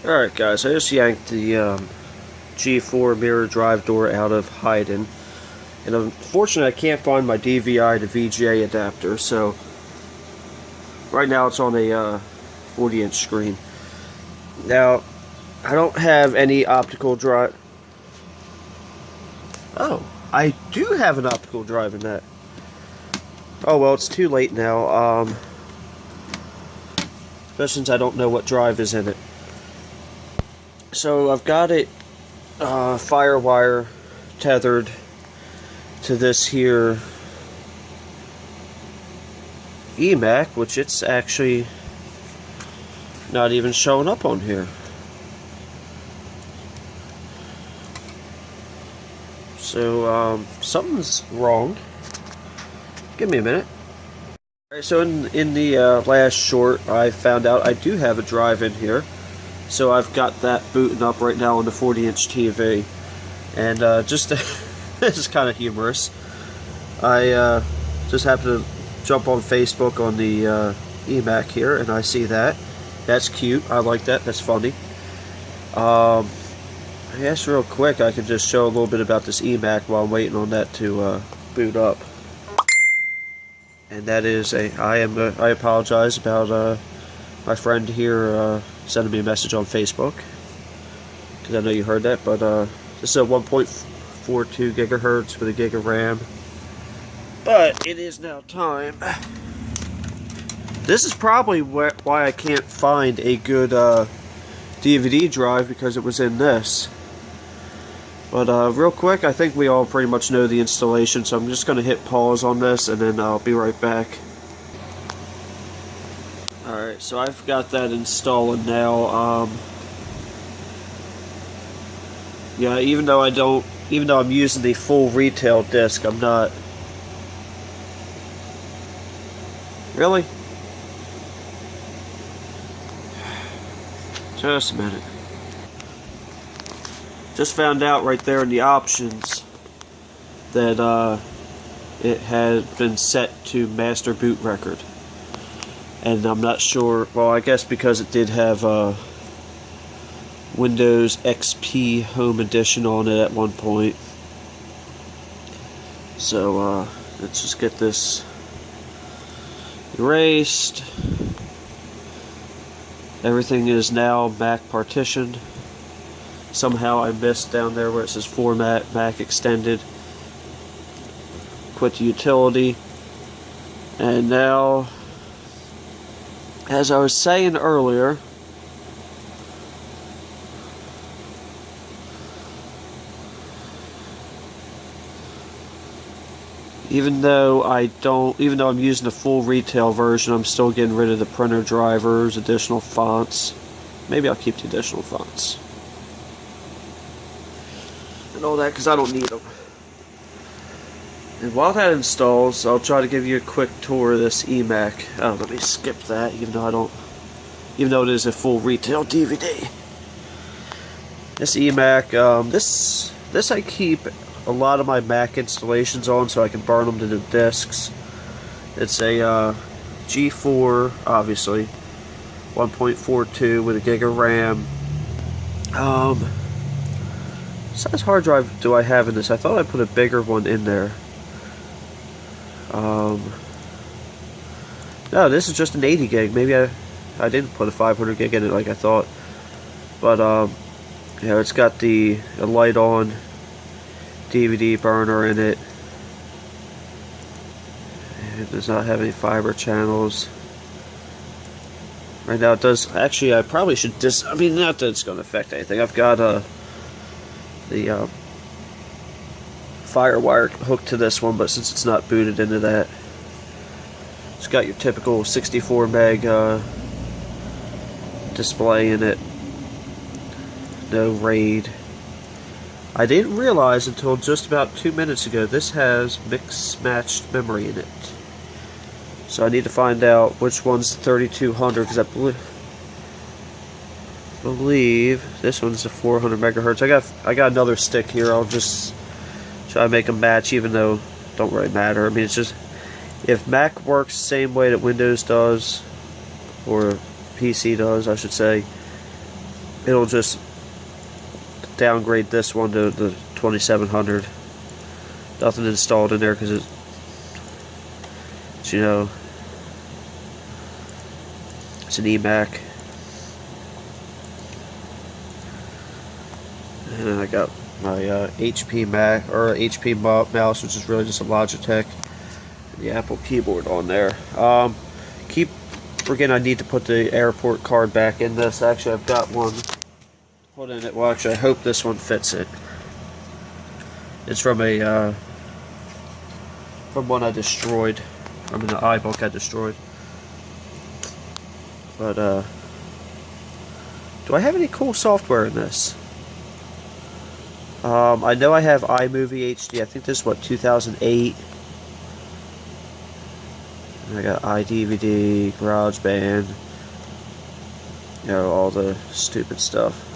Alright guys, I just yanked the G4 mirror drive door out of hiding, and unfortunately I can't find my DVI to VGA adapter, so right now it's on a 40-inch screen. Now, I don't have any optical drive. Oh, I do have an optical drive in that. Oh well, it's too late now, especially since I don't know what drive is in it. So I've got it firewire tethered to this here eMac, which it's actually not even showing up on here. So something's wrong. Give me a minute. Alright, so in the last short, I found out I do have a drive in here. So I've got that booting up right now on the 40-inch TV. And just this is kind of humorous. I just happened to jump on Facebook on the eMac here, and I see that. That's cute. I like that. That's funny. I guess real quick I can just show a little bit about this eMac while I'm waiting on that to boot up. And that is I apologize about my friend here sending me a message on Facebook, because I know you heard that, but this is a 1.42 gigahertz with a gig of RAM. But it is now time. This is probably why I can't find a good DVD drive, because it was in this. But real quick, I think we all pretty much know the installation, so I'm just going to hit pause on this and then I'll be right back. Alright, so I've got that installing now. Yeah, even though I'm using the full retail disc, I'm not. Really? Just a minute. Just found out right there in the options that it had been set to master boot record. And I'm not sure, well, I guess because it did have Windows XP Home Edition on it at one point. So let's just get this erased. Everything is now Mac partitioned. Somehow I missed down there where it says Format Mac Extended. Quit the utility. And now, as I was saying earlier, even though I'm using the full retail version, I'm still getting rid of the printer drivers, additional fonts. Maybe I'll keep the additional fonts and all that, because I don't need them. And while that installs, I'll try to give you a quick tour of this eMac. Oh, let me skip that, even though it is a full retail DVD. This eMac, this I keep a lot of my Mac installations on, so I can burn them to the discs. It's a G4, obviously, 1.42 with a gig of RAM. Size hard drive do I have in this? I thought I put a bigger one in there. No, this is just an 80 gig. Maybe I didn't put a 500 gig in it like I thought. But you know, it's got a light on DVD burner in it. It does not have any fiber channels. Right now it does. Actually, I probably should I mean, not that it's going to affect anything. I've got the firewire hooked to this one, but since it's not booted into that, it's got your typical 64 meg display in it. No RAID. I didn't realize until just about 2 minutes ago this has mix-matched memory in it. So I need to find out which one's 3200, because I believe this one's the 400 megahertz. I got another stick here. I'll just try to make them match, even though it don't really matter. I mean, it's just, if Mac works the same way that Windows does, or PC does, I should say, it'll just downgrade this one to the 2700. Nothing installed in there because it's, you know, it's an eMac. And then I got my HP Mac, or HP mouse, which is really just a Logitech. And the Apple keyboard on there. Keep forgetting I need to put the airport card back in this. Actually, I've got one. Hold on it. Well, actually, I hope this one fits it. It's from a from one I destroyed. From an iBook I destroyed. But do I have any cool software in this? I know I have iMovie HD. I think this is what, 2008. And I got iDVD, GarageBand, you know, all the stupid stuff.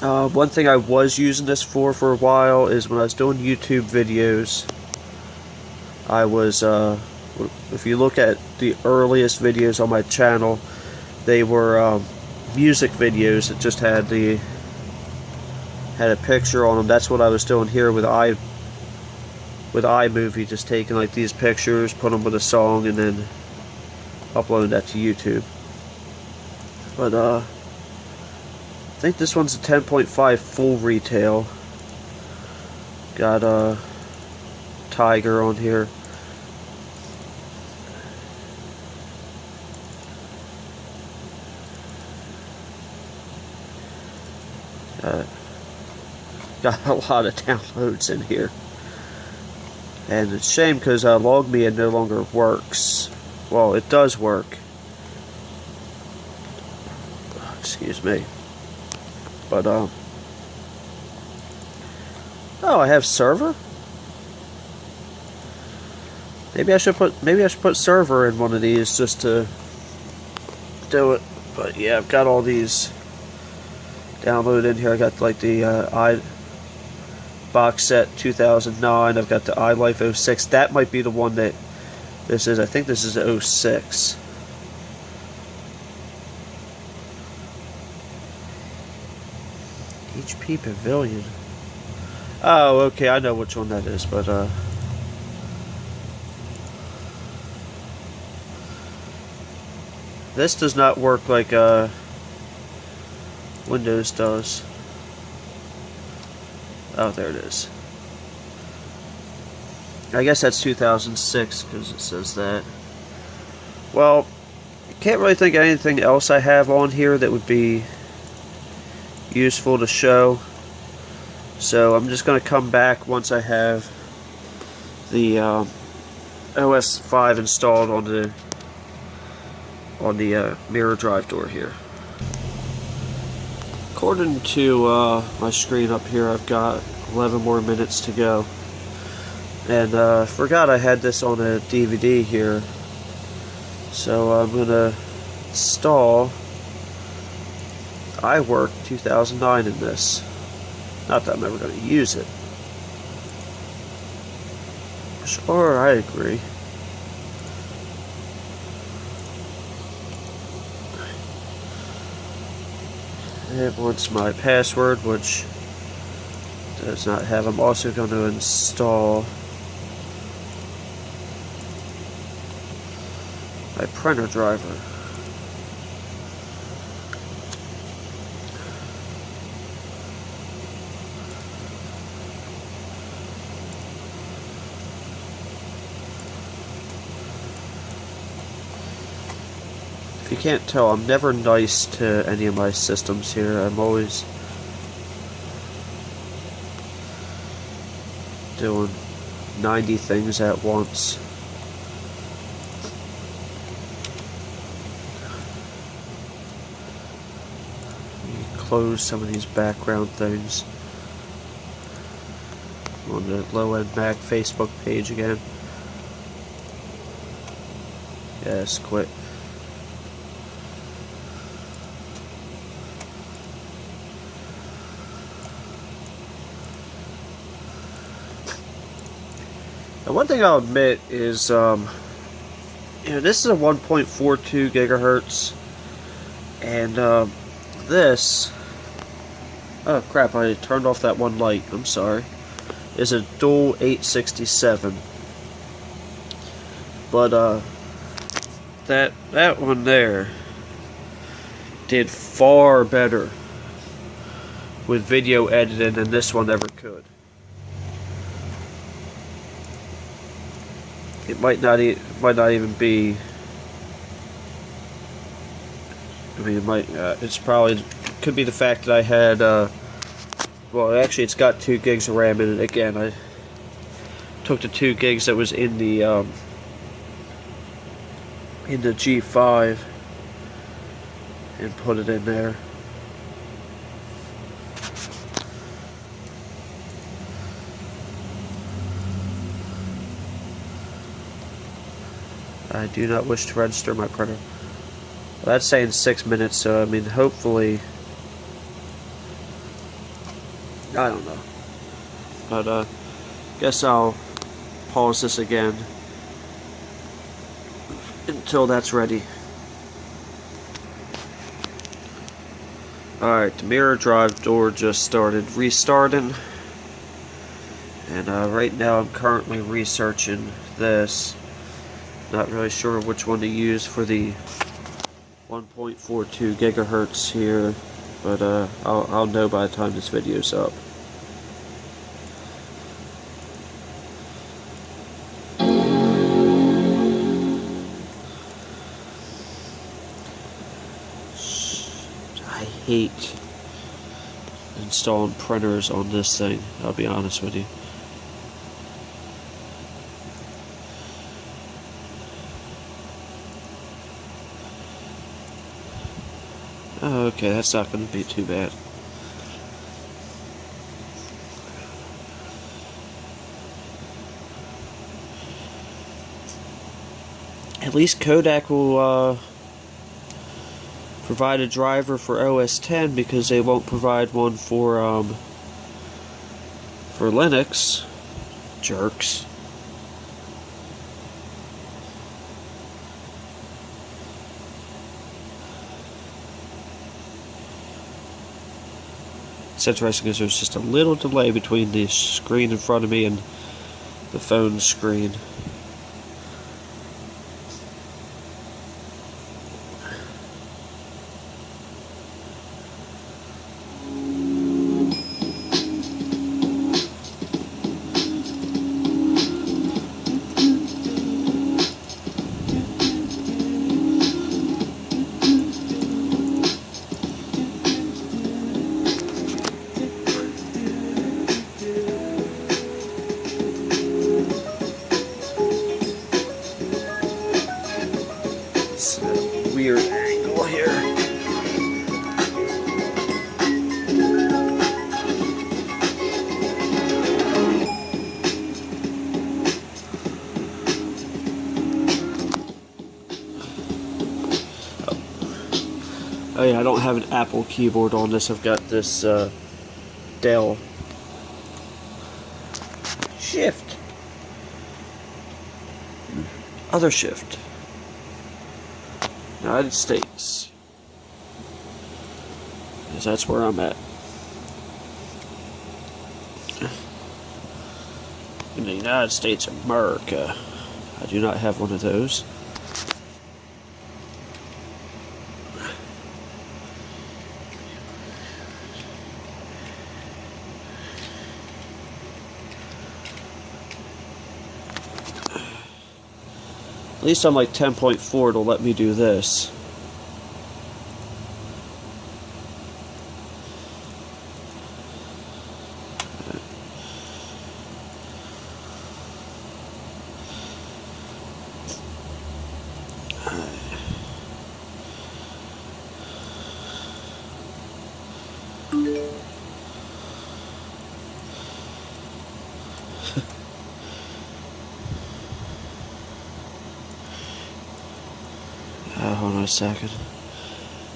One thing I was using this for a while is when I was doing YouTube videos. I was, if you look at the earliest videos on my channel, they were music videos that just had a picture on them. That's what I was doing here with iMovie, just taking like these pictures, put them with a song, and then uploading that to YouTube. But I think this one's a 10.5 full retail. Got a Tiger on here. Got a lot of downloads in here. And it's a shame because LogMeIn no longer works. Well, it does work. Excuse me. But oh, I have server? Maybe I should put server in one of these just to do it. But yeah, I've got all these downloaded in here. I got like the box set 2009. I've got the iLife 06. That might be the one that this is. I think this is 06. HP Pavilion. Oh, okay, I know which one that is, but this does not work like Windows does. Oh, there it is. I guess that's 2006 because it says that. Well, can't really think of anything else I have on here that would be useful to show. So I'm just going to come back once I have the OS 5 installed on the mirror drive door here. According to my screen up here, I've got 11 more minutes to go. And I forgot I had this on a DVD here. So I'm going to install iWork 2009 in this. Not that I'm ever going to use it. Sure, I agree. It wants my password, which does not have. I'm also going to install my printer driver. If you can't tell, I'm never nice to any of my systems here. I'm always doing 90 things at once. Close some of these background things. On the low-end Mac Facebook page again. Yes, quit. Now, one thing I'll admit is, you know, this is a 1.42 gigahertz, And this, oh crap, I turned off that one light, I'm sorry, is a dual 867. But that one there did far better with video editing than this one ever could. It might not even be. I mean, it might. It's probably could be the fact that I had. Well, actually, it's got 2 gigs of RAM in it. Again, I took the 2 gigs that was in the G5 and put it in there. I do not wish to register my printer. Well, that's saying 6 minutes, so I mean, hopefully, I don't know. But guess I'll pause this again until that's ready. Alright, the mirror drive door just started restarting. And right now I'm currently researching this. Not really sure which one to use for the 1.42 gigahertz here, but I'll know by the time this video's up. I hate installing printers on this thing, I'll be honest with you. Oh, okay, that's not going to be too bad. At least Kodak will provide a driver for OS X, because they won't provide one for Linux. Jerks. It's interesting because there's just a little delay between the screen in front of me and the phone screen. Weird angle here. Oh yeah, I don't have an Apple keyboard on this. I've got this Dell. Shift. Other shift. United States, because that's where I'm at. In the United States of America. I do not have one of those. At least on like 10.4 it'll let me do this. Hold on a second.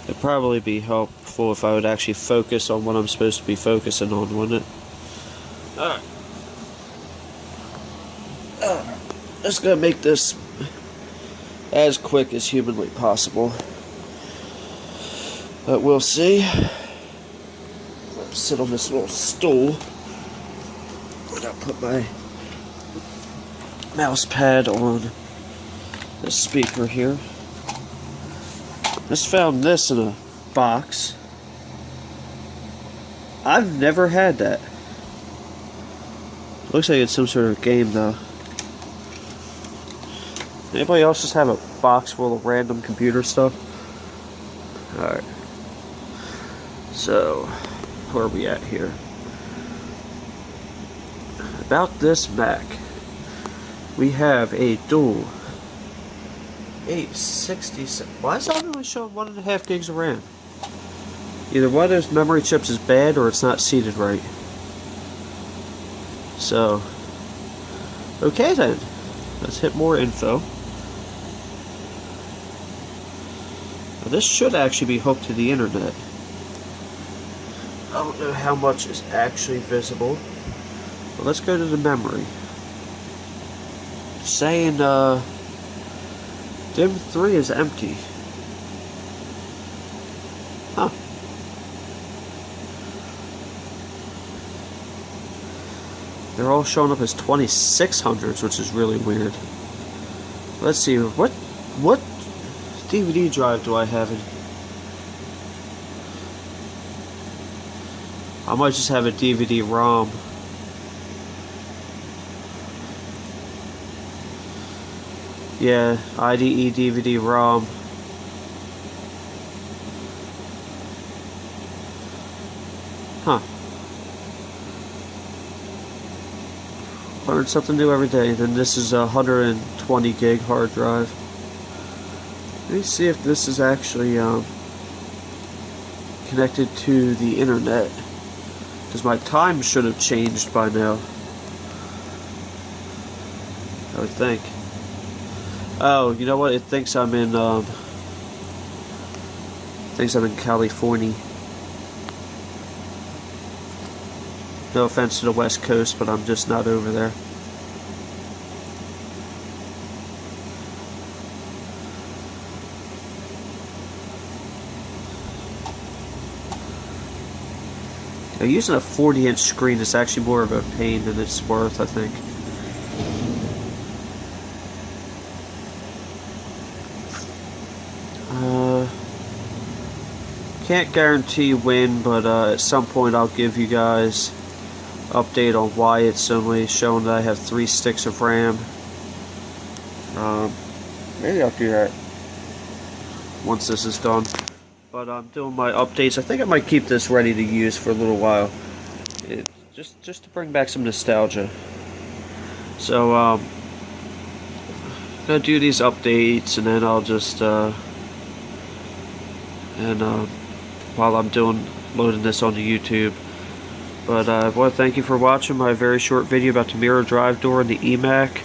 It'd probably be helpful if I would actually focus on what I'm supposed to be focusing on, wouldn't it? Alright. Just gonna make this as quick as humanly possible. But we'll see. Sit on this little stool. And I'll put my mouse pad on the speaker here. Just found this in a box. I've never had that. Looks like it's some sort of game though. Anybody else just have a box full of random computer stuff? Alright. So, where are we at here? About this Mac, we have a dual 866. Why is it only showing 1.5 gigs of RAM? Either one of those memory chips is bad or it's not seated right. So, okay then. Let's hit more info. Now this should actually be hooked to the internet. I don't know how much is actually visible. But let's go to the memory. Saying DIMM 3 is empty. Huh. They're all showing up as 2600s, which is really weird. Let's see, what DVD drive do I have in? I might just have a DVD-ROM. Yeah, IDE DVD-ROM. Huh. Learn something new every day. Then this is a 120 gig hard drive. Let me see if this is actually connected to the internet. Because my time should have changed by now. I would think. Oh, you know what? It thinks I'm in California. No offense to the West Coast, but I'm just not over there. Now, using a 40-inch screen is actually more of a pain than it's worth, I think. Can't guarantee when, but at some point I'll give you guys update on why it's only showing that I have 3 sticks of RAM. Maybe I'll do that once this is done. But I'm doing my updates. I think I might keep this ready to use for a little while. Just to bring back some nostalgia. So I'm gonna do these updates, and then I'll just while I'm loading this onto YouTube. But I want to thank you for watching my very short video about the mirror drive door and the eMac.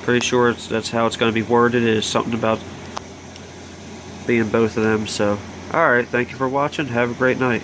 Pretty sure that's how it's going to be worded. It is something about being both of them. So, alright, thank you for watching. Have a great night.